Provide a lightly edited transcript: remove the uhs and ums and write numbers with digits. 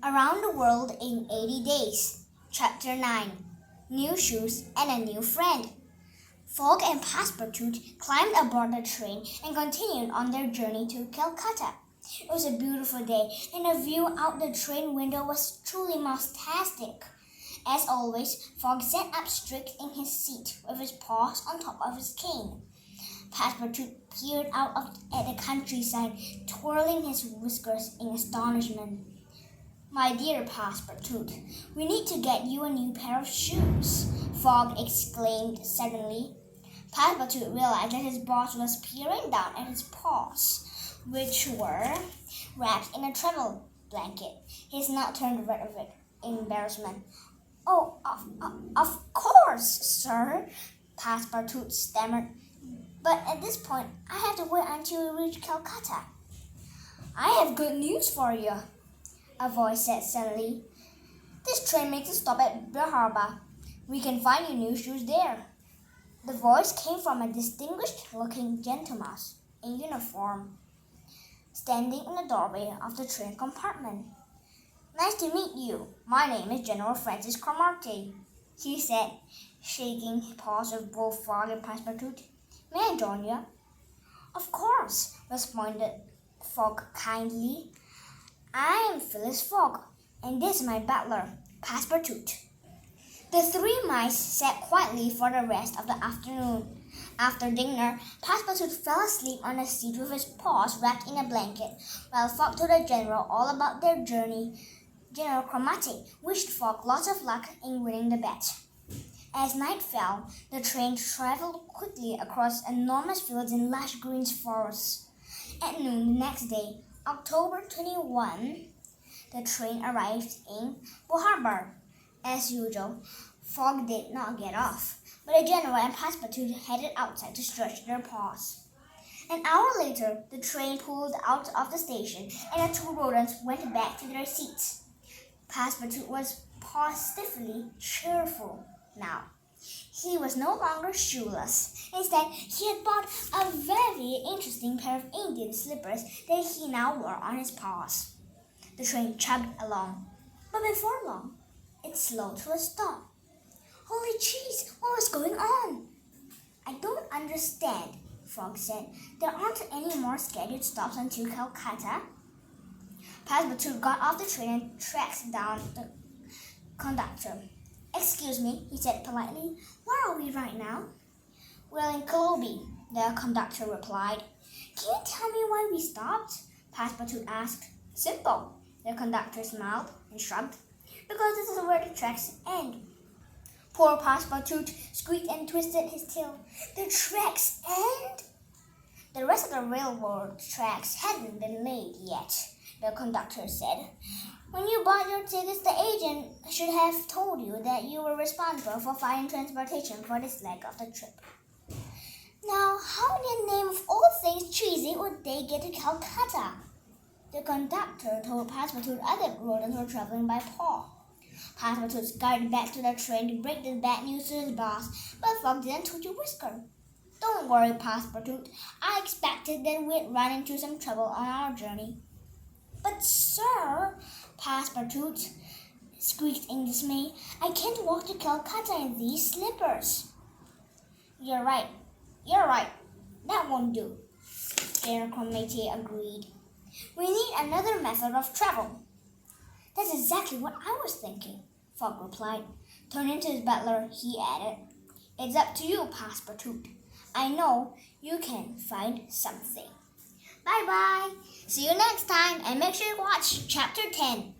Around the World in 80 Days, Chapter 9, New Shoes and a New Friend. Fogg and Passepartout climbed aboard the train and continued on their journey to Calcutta. It was a beautiful day, and the view out the train window was truly fantastic. As always, Fogg sat up straight in his seat with his paws on top of his cane. Passepartout peered out at the countryside, twirling his whiskers in astonishment. "My dear Passepartout, we need to get you a new pair of shoes," Fogg exclaimed suddenly. Passepartout realized that his boss was peering down at his paws, which were wrapped in a travel blanket. His mouth turned red with embarrassment. "Oh, of course, sir," Passepartout stammered. "But at this point, I have to wait until we reach Calcutta." "I have good news for you," a voice said suddenly. "This train makes a stop at Harbor. We can find you new shoes there." The voice came from a distinguished-looking gentleman in uniform, standing in the doorway of the train compartment. "Nice to meet you. My name is General Francis Cromarty," he said, shaking paws with both Fogg and Passepartout. "May I join you?" "Of course," responded Fogg kindly. "I am Phileas Fogg, and this is my butler, Passepartout." The three mice sat quietly for the rest of the afternoon. After dinner, Passepartout fell asleep on the seat with his paws wrapped in a blanket, while Fogg told the general all about their journey. General Cromarty wished Fogg lots of luck in winning the bet. As night fell, the train traveled quickly across enormous fields and lush green forests. At noon the next day, October 21, the train arrived in Harbor. As usual, Fogg did not get off, but the general and Passepartout headed outside to stretch their paws. An hour later, the train pulled out of the station, and the two rodents went back to their seats. Passepartout was positively cheerful now. He was no longer shoeless. Instead, he had bought a very interesting pair of Indian slippers that he now wore on his paws. The train chugged along, but before long, it slowed to a stop. "Holy cheese, what was going on?" "I don't understand," Fogg said. "There aren't any more scheduled stops until Calcutta." Passepartout got off the train and tracked down the conductor. "Excuse me," he said politely. "Where are we right now?" "We're in Colombia," the conductor replied. "Can you tell me why we stopped?" Passepartout asked. "Simple," the conductor smiled and shrugged. "Because this is where the tracks end." Poor Passepartout squeaked and twisted his tail. "The tracks end?" "The rest of the railroad tracks hadn't been laid yet," the conductor said. "When you bought your tickets, the agent should have told you that you were responsible for finding transportation for this leg of the trip." "Now, how in the name of all things cheesy would they get to Calcutta?" The conductor told Passepartout other rodents were traveling by paw. Passepartout scurried back to the train to break the bad news to his boss, but Fogg didn't touch a whisker. "Don't worry, Passepartout. I expected that we'd run into some trouble on our journey." "But, sir," Passepartout squeaked in dismay, "I can't walk to Calcutta in these slippers." You're right. That won't do," General Cromarty agreed. "We need another method of travel." "That's exactly what I was thinking," Fogg replied. Turning to his butler, he added, "It's up to you, Passepartout. I know you can find something." Bye-bye. See you next time, and make sure you watch Chapter 10.